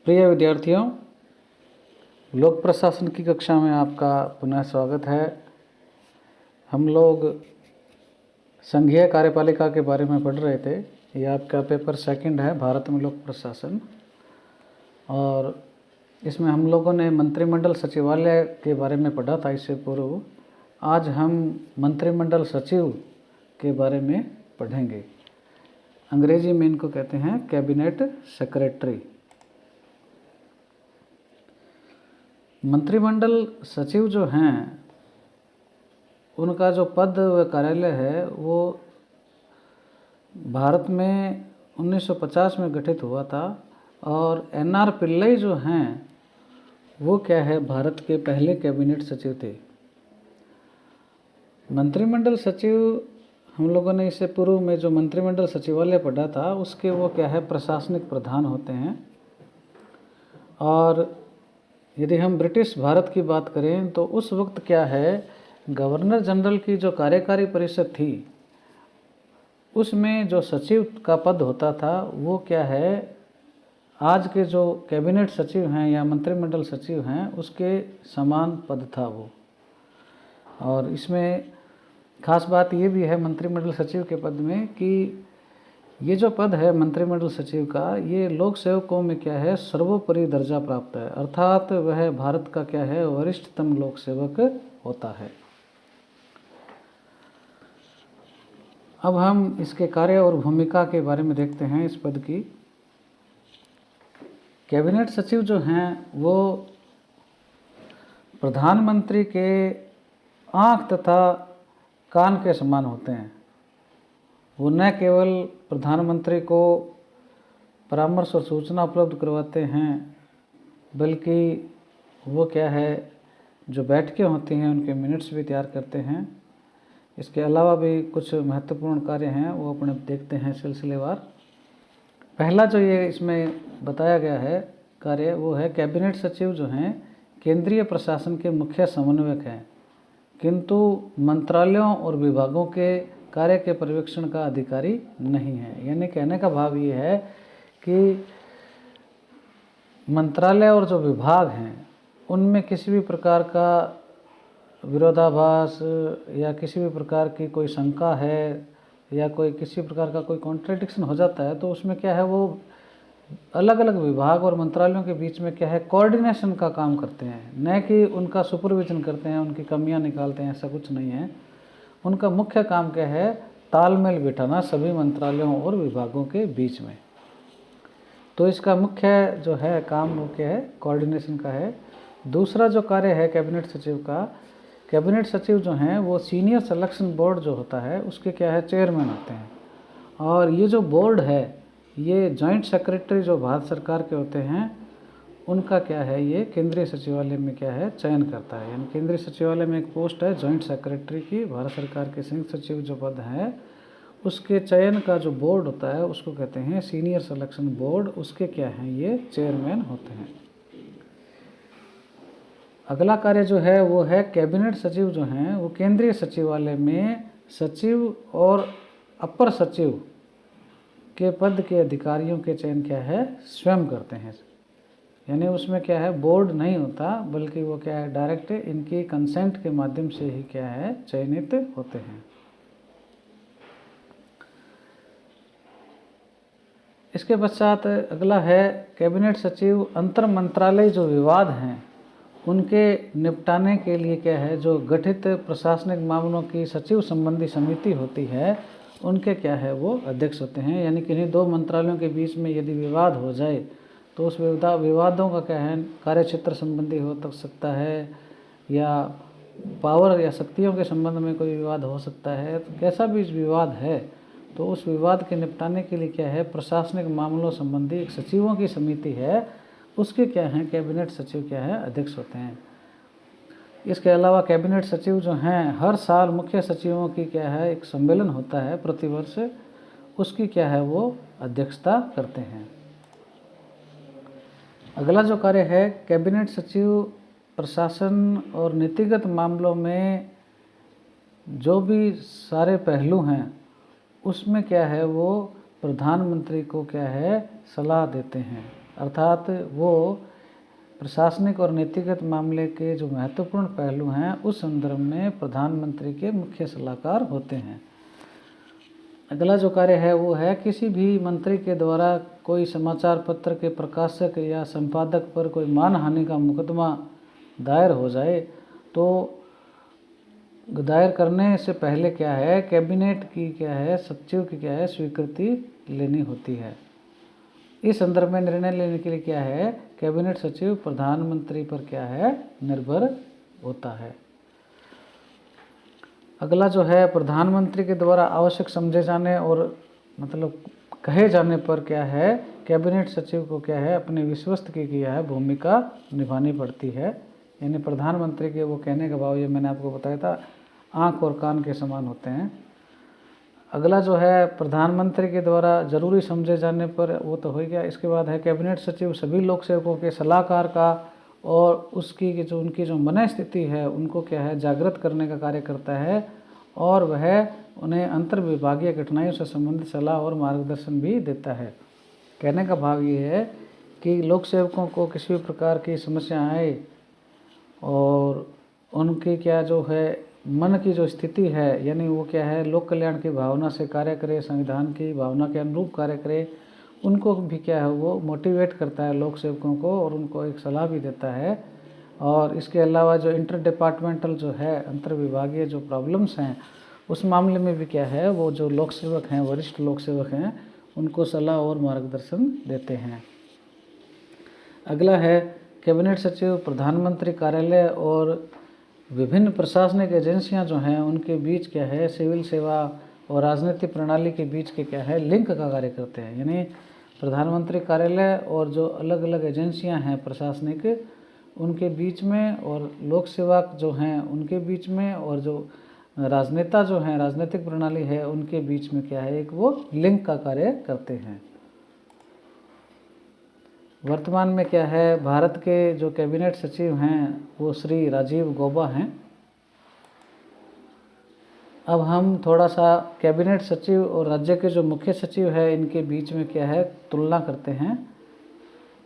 प्रिय विद्यार्थियों, लोक प्रशासन की कक्षा में आपका पुनः स्वागत है। हम लोग संघीय कार्यपालिका के बारे में पढ़ रहे थे। ये आपका पेपर सेकंड है, भारत में लोक प्रशासन, और इसमें हम लोगों ने मंत्रिमंडल सचिवालय के बारे में पढ़ा था। इससे पूर्व आज हम मंत्रिमंडल सचिव के बारे में पढ़ेंगे। अंग्रेजी में इनको कहते हैं कैबिनेट सेक्रेटरी। मंत्रिमंडल सचिव जो हैं, उनका जो पद व कार्यालय है वो भारत में 1950 में गठित हुआ था, और एन.आर. पिल्लई जो हैं वो क्या है, भारत के पहले कैबिनेट सचिव थे। मंत्रिमंडल सचिव, हम लोगों ने इससे पूर्व में जो मंत्रिमंडल सचिवालय पढ़ा था उसके वो क्या है, प्रशासनिक प्रधान होते हैं। और यदि हम ब्रिटिश भारत की बात करें तो उस वक्त क्या है, गवर्नर जनरल की जो कार्यकारी परिषद थी उसमें जो सचिव का पद होता था वो क्या है, आज के जो कैबिनेट सचिव हैं या मंत्रिमंडल सचिव हैं उसके समान पद था वो। और इसमें खास बात ये भी है मंत्रिमंडल सचिव के पद में कि ये जो पद है मंत्रिमंडल सचिव का, ये लोक सेवकों में क्या है, सर्वोपरि दर्जा प्राप्त है, अर्थात वह भारत का क्या है, वरिष्ठतम लोक सेवक होता है। अब हम इसके कार्य और भूमिका के बारे में देखते हैं इस पद की। कैबिनेट सचिव जो हैं वो प्रधानमंत्री के आँख तथा कान के समान होते हैं। वो न केवल प्रधानमंत्री को परामर्श और सूचना उपलब्ध करवाते हैं, बल्कि वो क्या है, जो बैठकें होती हैं उनके मिनट्स भी तैयार करते हैं। इसके अलावा भी कुछ महत्वपूर्ण कार्य हैं वो अपने देखते हैं सिलसिलेवार। पहला जो ये इसमें बताया गया है कार्य वो है, कैबिनेट सचिव जो हैं केंद्रीय प्रशासन के मुख्य समन्वयक हैं, किंतु मंत्रालयों और विभागों के कार्य के पर्यवेक्षण का अधिकारी नहीं है। यानी कहने का भाव ये है कि मंत्रालय और जो विभाग हैं उनमें किसी भी प्रकार का विरोधाभास या किसी भी प्रकार की कोई शंका है या कोई किसी प्रकार का कोई कॉन्ट्रडिक्शन हो जाता है तो उसमें क्या है, वो अलग अलग विभाग और मंत्रालयों के बीच में क्या है, कोऑर्डिनेशन का काम करते हैं, न कि उनका सुपरविजन करते हैं, उनकी कमियां निकालते हैं, ऐसा कुछ नहीं है। उनका मुख्य काम क्या है, तालमेल बिठाना सभी मंत्रालयों और विभागों के बीच में। तो इसका मुख्य जो है काम वो क्या है, कोऑर्डिनेशन का है। दूसरा जो कार्य है कैबिनेट सचिव का, कैबिनेट सचिव जो हैं वो सीनियर सिलेक्शन बोर्ड जो होता है उसके क्या है, चेयरमैन होते हैं। और ये जो बोर्ड है, ये जॉइंट सेक्रेटरी जो भारत सरकार के होते हैं उनका क्या है, ये केंद्रीय सचिवालय में क्या है, चयन करता है। यानी केंद्रीय सचिवालय में एक पोस्ट है जॉइंट सेक्रेटरी की, भारत सरकार के संयुक्त सचिव जो पद है उसके चयन का जो बोर्ड होता है उसको कहते हैं सीनियर सिलेक्शन बोर्ड। उसके क्या हैं, ये चेयरमैन होते हैं। अगला कार्य जो है वो है, कैबिनेट सचिव जो हैं वो केंद्रीय सचिवालय में सचिव और अपर सचिव के पद के अधिकारियों के चयन क्या है, स्वयं करते हैं। यानी उसमें क्या है, बोर्ड नहीं होता, बल्कि वो क्या है, डायरेक्ट इनकी कंसेंट के माध्यम से ही क्या है, चयनित होते हैं। इसके पश्चात अगला है, कैबिनेट सचिव अंतर मंत्रालय जो विवाद हैं उनके निपटाने के लिए क्या है, जो गठित प्रशासनिक मामलों की सचिव संबंधी समिति होती है उनके क्या है, वो अध्यक्ष होते हैं। यानी किन्हीं दो मंत्रालयों के बीच में यदि विवाद हो जाए तो उस विवादों का क्या है, कार्यक्षेत्र संबंधी हो सकता है या पावर या शक्तियों के संबंध में कोई विवाद हो सकता है। तो कैसा भी विवाद है तो उस विवाद के निपटाने के लिए क्या है, प्रशासनिक मामलों संबंधी एक सचिवों की समिति है, उसके क्या हैं, कैबिनेट सचिव क्या है, अध्यक्ष होते हैं। इसके अलावा कैबिनेट सचिव जो हैं, हर साल मुख्य सचिवों की क्या है, एक सम्मेलन होता है प्रतिवर्ष, उसकी क्या है, वो अध्यक्षता करते हैं। अगला जो कार्य है, कैबिनेट सचिव प्रशासन और नीतिगत मामलों में जो भी सारे पहलू हैं उसमें क्या है, वो प्रधानमंत्री को क्या है, सलाह देते हैं। अर्थात वो प्रशासनिक और नीतिगत मामले के जो महत्वपूर्ण पहलू हैं उस संदर्भ में प्रधानमंत्री के मुख्य सलाहकार होते हैं। अगला जो कार्य है वो है किसी भी मंत्री के द्वारा कोई समाचार पत्र के प्रकाशक या संपादक पर कोई मानहानि का मुकदमा दायर हो जाए तो दायर करने से पहले क्या है, कैबिनेट की क्या है, सचिव की क्या है, स्वीकृति लेनी होती है। इस संदर्भ में निर्णय लेने के लिए क्या है, कैबिनेट सचिव प्रधानमंत्री पर क्या है, निर्भर होता है। अगला जो है प्रधानमंत्री के द्वारा आवश्यक समझे जाने और मतलब कहे जाने पर क्या है, कैबिनेट सचिव को क्या है, अपने विश्वस्त की क्या है भूमिका निभानी पड़ती है। यानी प्रधानमंत्री के वो कहने का भाव, ये मैंने आपको बताया था, आँख और कान के समान होते हैं। अगला जो है प्रधानमंत्री के द्वारा जरूरी समझे जाने पर, वो तो हो गया। इसके बाद है कैबिनेट सचिव सभी लोक सेवकों के सलाहकार का और उसकी जो उनकी जो मन स्थिति है उनको क्या है जागृत करने का कार्य करता है और वह उन्हें अंतर विभागीय कठिनाइयों से संबंधित सलाह और मार्गदर्शन भी देता है। कहने का भाव ये है कि लोक सेवकों को किसी भी प्रकार की समस्या आए और उनकी क्या जो है मन की जो स्थिति है, यानी वो क्या है लोक कल्याण की भावना से कार्य करे, संविधान की भावना के अनुरूप कार्य करे, उनको भी क्या है वो मोटिवेट करता है लोक सेवकों को और उनको एक सलाह भी देता है। और इसके अलावा जो इंटर डिपार्टमेंटल जो है अंतर विभागीय जो प्रॉब्लम्स हैं उस मामले में भी क्या है वो जो लोक सेवक हैं, वरिष्ठ लोक सेवक हैं, उनको सलाह और मार्गदर्शन देते हैं। अगला है कैबिनेट सचिव प्रधानमंत्री कार्यालय और विभिन्न प्रशासनिक एजेंसियां जो हैं उनके बीच क्या है सिविल सेवा और राजनीतिक प्रणाली के बीच के क्या है लिंक का कार्य करते हैं। यानी प्रधानमंत्री कार्यालय और जो अलग अलग एजेंसियां हैं प्रशासनिक, उनके बीच में और लोक सेवा जो हैं उनके बीच में और जो राजनेता जो हैं राजनीतिक प्रणाली है उनके बीच में क्या है एक वो लिंक का कार्य करते हैं। वर्तमान में क्या है भारत के जो कैबिनेट सचिव हैं वो श्री राजीव गौबा हैं। अब हम थोड़ा सा कैबिनेट सचिव और राज्य के जो मुख्य सचिव है इनके बीच में क्या है तुलना करते हैं।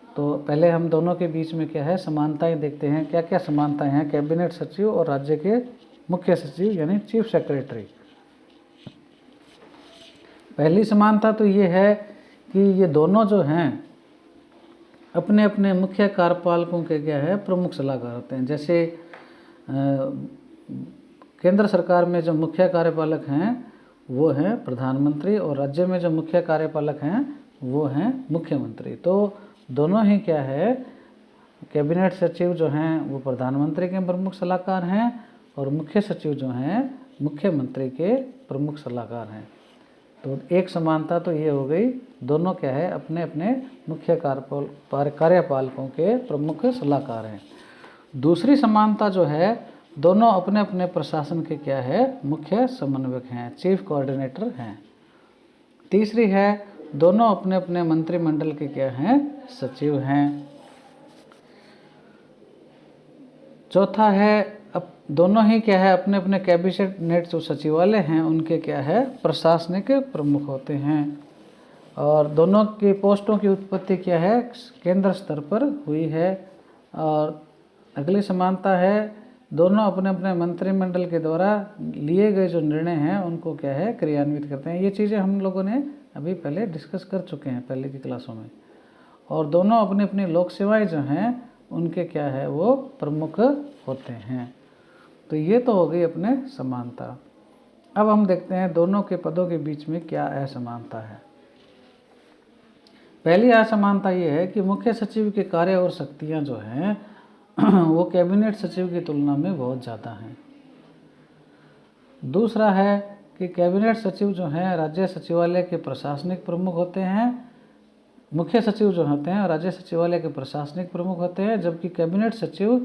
तो पहले हम दोनों के बीच में क्या है समानताएं देखते हैं, क्या क्या समानताएं हैं कैबिनेट सचिव और राज्य के मुख्य सचिव यानी चीफ सेक्रेटरी। पहली समानता तो ये है कि ये दोनों जो हैं अपने अपने मुख्य कार्यपालकों के क्या है प्रमुख सलाहकार होते हैं। जैसे केंद्र सरकार में जो मुख्य कार्यपालक हैं वो हैं प्रधानमंत्री और राज्य में जो मुख्य कार्यपालक हैं वो हैं मुख्यमंत्री। तो दोनों ही क्या है कैबिनेट सचिव जो हैं वो प्रधानमंत्री के प्रमुख सलाहकार हैं और मुख्य सचिव जो हैं मुख्यमंत्री के प्रमुख सलाहकार हैं। तो एक समानता तो ये हो गई, दोनों क्या है अपने अपने मुख्य कार्यपालकों के प्रमुख सलाहकार हैं। दूसरी समानता जो है दोनों अपने अपने प्रशासन के क्या है मुख्य समन्वयक हैं, चीफ कोऑर्डिनेटर हैं। तीसरी है दोनों अपने अपने मंत्रिमंडल के क्या हैं सचिव हैं। चौथा है अब दोनों ही क्या है अपने अपने कैबिनेट जो सचिवालय हैं उनके क्या है प्रशासनिक प्रमुख होते हैं। और दोनों की पोस्टों की उत्पत्ति क्या है केंद्र स्तर पर हुई है। और अगली समानता है दोनों अपने अपने मंत्रिमंडल के द्वारा लिए गए जो निर्णय हैं उनको क्या है क्रियान्वित करते हैं। ये चीज़ें हम लोगों ने अभी पहले डिस्कस कर चुके हैं पहले की क्लासों में। और दोनों अपनी अपनी लोक सेवाएं जो हैं उनके क्या है वो प्रमुख होते हैं। तो ये तो हो गई अपने समानता। अब हम देखते हैं दोनों के पदों के बीच में क्या असमानता है। पहली असमानता ये है कि मुख्य सचिव के कार्य और शक्तियाँ जो हैं वो कैबिनेट सचिव की तुलना में बहुत ज़्यादा हैं। दूसरा है कि कैबिनेट सचिव जो हैं राज्य सचिवालय के प्रशासनिक प्रमुख होते हैं, मुख्य सचिव जो होते हैं राज्य सचिवालय के प्रशासनिक प्रमुख होते हैं, जबकि कैबिनेट सचिव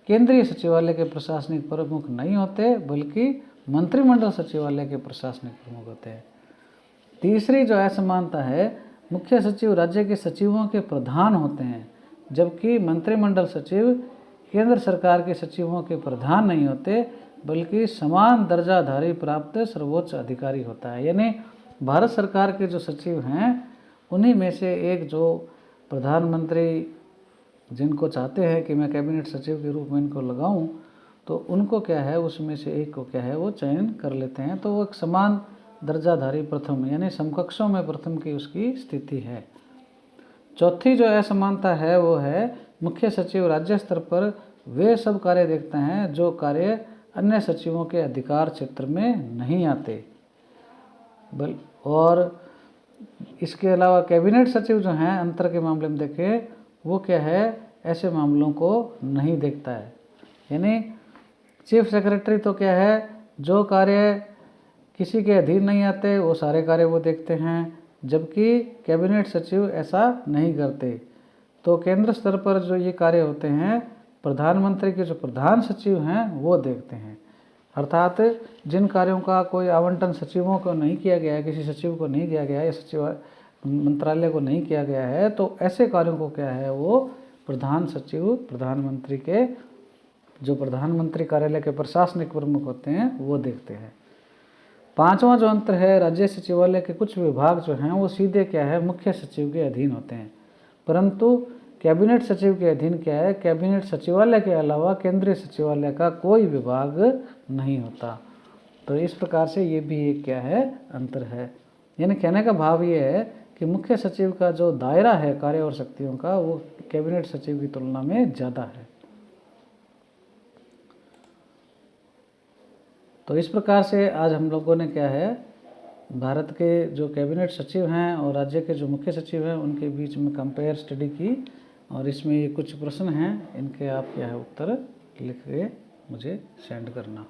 केंद्रीय सचिवालय के प्रशासनिक प्रमुख नहीं होते बल्कि मंत्रिमंडल सचिवालय के प्रशासनिक प्रमुख होते हैं। तीसरी जो असमानता है मुख्य सचिव राज्य के सचिवों के प्रधान होते हैं, जबकि मंत्रिमंडल सचिव केंद्र सरकार के सचिवों के प्रधान नहीं होते बल्कि समान दर्जाधारी प्राप्त सर्वोच्च अधिकारी होता है। यानी भारत सरकार के जो सचिव हैं उन्हीं में से एक जो प्रधानमंत्री जिनको चाहते हैं कि मैं कैबिनेट सचिव के रूप में इनको लगाऊं, तो उनको क्या है उसमें से एक को क्या है वो चयन कर लेते हैं। तो वो एक समान दर्जाधारी प्रथम यानी समकक्षों में प्रथम की उसकी स्थिति है। चौथी जो असमानता है वो है मुख्य सचिव राज्य स्तर पर वे सब कार्य देखते हैं जो कार्य अन्य सचिवों के अधिकार क्षेत्र में नहीं आते। और इसके अलावा कैबिनेट सचिव जो हैं अंतर के मामले में देखें वो क्या है ऐसे मामलों को नहीं देखता है। यानी चीफ सेक्रेटरी तो क्या है जो कार्य किसी के अधीन नहीं आते वो सारे कार्य वो देखते हैं, जबकि कैबिनेट सचिव ऐसा नहीं करते। तो केंद्र स्तर पर जो ये कार्य होते हैं प्रधानमंत्री के जो प्रधान सचिव हैं वो देखते हैं। अर्थात जिन कार्यों का कोई आवंटन सचिवों को नहीं किया गया है, किसी सचिव को नहीं दिया गया है या सचिव मंत्रालय को नहीं किया गया है, तो ऐसे कार्यों को क्या है वो प्रधान सचिव प्रधानमंत्री के जो प्रधानमंत्री कार्यालय के प्रशासनिक प्रमुख होते हैं वो देखते हैं। पांचवा जो अंतर है राज्य सचिवालय के कुछ विभाग जो हैं वो सीधे क्या है मुख्य सचिव के अधीन होते हैं, परंतु कैबिनेट सचिव के अधीन क्या है कैबिनेट सचिवालय के अलावा केंद्रीय सचिवालय का कोई विभाग नहीं होता। तो इस प्रकार से ये भी एक क्या है अंतर है। यानी कहने का भाव ये है कि मुख्य सचिव का जो दायरा है कार्य और शक्तियों का वो कैबिनेट सचिव की तुलना में ज़्यादा है। तो इस प्रकार से आज हम लोगों ने क्या है भारत के जो कैबिनेट सचिव हैं और राज्य के जो मुख्य सचिव हैं उनके बीच में कंपेयर स्टडी की, और इसमें ये कुछ प्रश्न हैं, इनके आप क्या है उत्तर लिख के मुझे सेंड करना।